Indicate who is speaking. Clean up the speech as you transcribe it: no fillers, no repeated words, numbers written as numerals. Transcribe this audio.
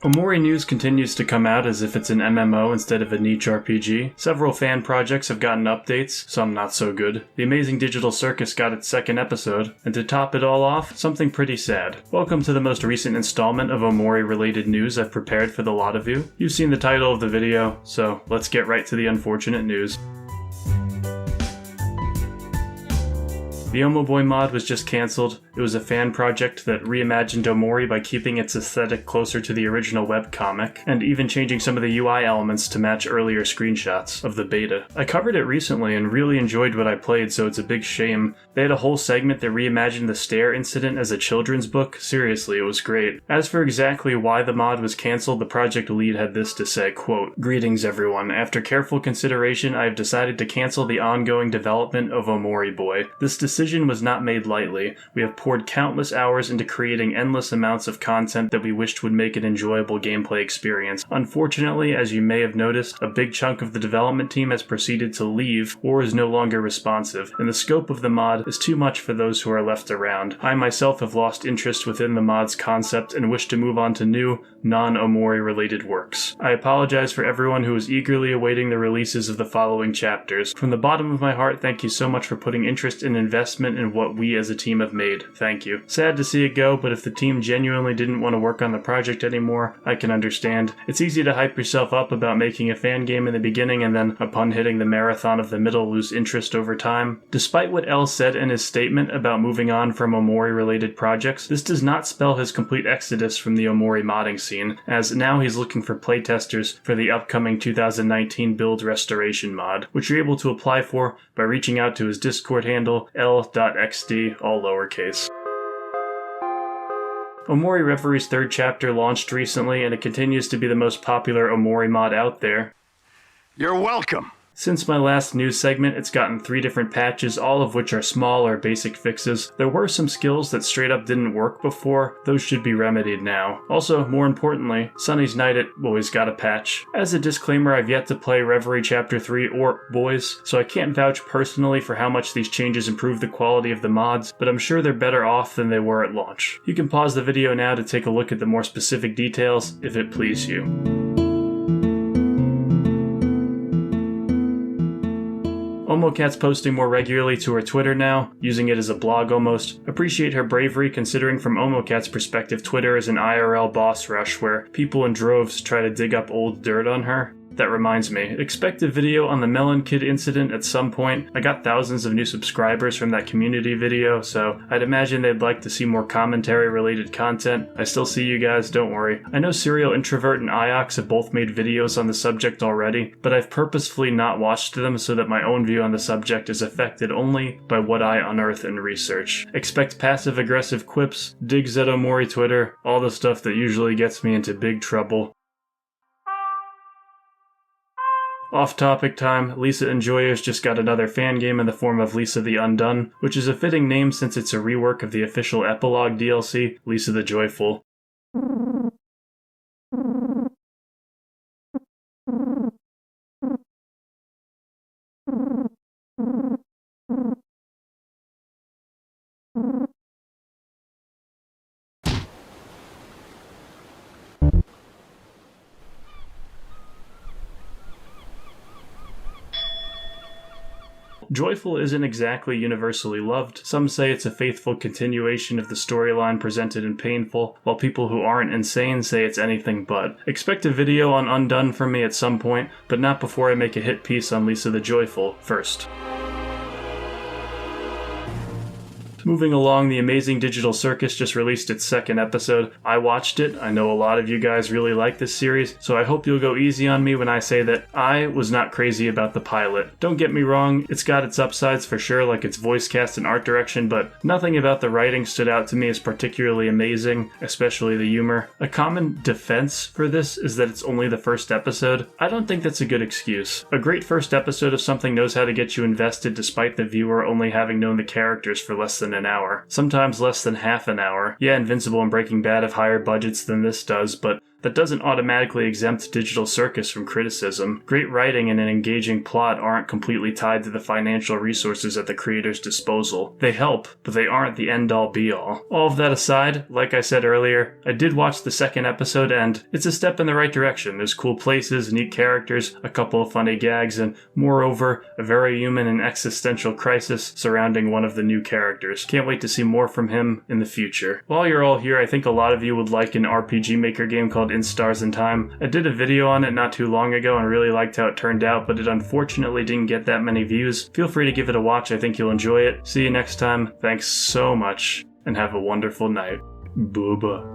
Speaker 1: OMORI news continues to come out as if it's an MMO instead of a niche RPG. Several fan projects have gotten updates, some not so good. The amazing digital Circus got its second episode, and to top it all off, something pretty sad. Welcome to the most recent installment of OMORI related news I've prepared for the lot of you. You've seen the title of the video, so let's get right to the unfortunate news. The OMOBOY mod was just cancelled. It was a fan project that reimagined OMORI by keeping its aesthetic closer to the original webcomic, and even changing some of the UI elements to match earlier screenshots of the beta. I covered it recently and really enjoyed what I played, so it's a big shame. They had a whole segment that reimagined the stair incident as a children's book. Seriously, it was great. As for exactly why the mod was cancelled, the project lead had this to say, quote, "Greetings everyone. After careful consideration, I have decided to cancel the ongoing development of OMORI Boy. This decision was not made lightly. We have poured countless hours into creating endless amounts of content that we wished would make an enjoyable gameplay experience. Unfortunately, as you may have noticed, a big chunk of the development team has proceeded to leave or is no longer responsive, and the scope of the mod is too much for those who are left around. I myself have lost interest within the mod's concept and wish to move on to new, non-OMORI related works. I apologize for everyone who is eagerly awaiting the releases of the following chapters. From the bottom of my heart, thank you so much for putting interest and investment in what we as a team have made. Thank you. Sad to see it go, but if the team genuinely didn't want to work on the project anymore, I can understand. It's easy to hype yourself up about making a fan game in the beginning and then, upon hitting the marathon of the middle, lose interest over time. Despite what L said in his statement about moving on from OMORI-related projects, this does not spell his complete exodus from the OMORI modding scene, as now he's looking for playtesters for the upcoming 2019 build restoration mod, which you're able to apply for by reaching out to his Discord handle, l.xd, all lowercase. Omori Reverie's third chapter launched recently, and it continues to be the most popular OMORI mod out there.
Speaker 2: You're welcome!
Speaker 1: Since my last news segment, it's gotten 3 different patches, all of which are small or basic fixes. There were some skills that straight up didn't work before. Those should be remedied now. Also, more importantly, Sunny's Night at Boys got a patch. As a disclaimer, I've yet to play Reverie Chapter 3 or Boys, so I can't vouch personally for how much these changes improve the quality of the mods, but I'm sure they're better off than they were at launch. You can pause the video now to take a look at the more specific details, if it please you. OMOCAT's posting more regularly to her Twitter now, using it as a blog almost. Appreciate her bravery, considering from OMOCAT's perspective, Twitter is an IRL boss rush where people in droves try to dig up old dirt on her. That reminds me, expect a video on the Melon kid incident at some point. I got thousands of new subscribers from that community video, so I'd imagine they'd like to see more commentary related content. I still see you guys, don't worry. I know Serial Introvert and Iox have both made videos on the subject already, but I've purposefully not watched them so that my own view on the subject is affected only by what I unearth and research. Expect passive aggressive quips, digs at OMORI Twitter, all the stuff that usually gets me into big trouble. Off-topic time, Lisa Enjoyers just got another fan game in the form of Lisa the Undone, which is a fitting name since it's a rework of the official epilogue DLC, Lisa the Joyful. Joyful isn't exactly universally loved. Some say it's a faithful continuation of the storyline presented in Painful, while people who aren't insane say it's anything but. Expect a video on Undone from me at some point, but not before I make a hit piece on Lisa the Joyful first. Moving along, the amazing digital Circus just released its second episode. I watched it. I know a lot of you guys really like this series, so I hope you'll go easy on me when I say that I was not crazy about the pilot. Don't get me wrong, it's got its upsides for sure, like its voice cast and art direction, but nothing about the writing stood out to me as particularly amazing, especially the humor. A common defense for this is that it's only the first episode. I don't think that's a good excuse. A great first episode of something knows how to get you invested despite the viewer only having known the characters for less than an hour. Sometimes less than half an hour. Yeah, Invincible and Breaking Bad have higher budgets than this does, but that doesn't automatically exempt Digital Circus from criticism. Great writing and an engaging plot aren't completely tied to the financial resources at the creator's disposal. They help, but they aren't the end-all be-all. All of that aside, like I said earlier, I did watch the second episode and it's a step in the right direction. There's cool places, neat characters, a couple of funny gags, and moreover, a very human and existential crisis surrounding one of the new characters. Can't wait to see more from him in the future. While you're all here, I think a lot of you would like an RPG Maker game called In Stars in Time. I did a video on it not too long ago and really liked how it turned out, but it unfortunately didn't get that many views. Feel free to give it a watch, I think you'll enjoy it. See you next time, thanks so much, and have a wonderful night. Booba.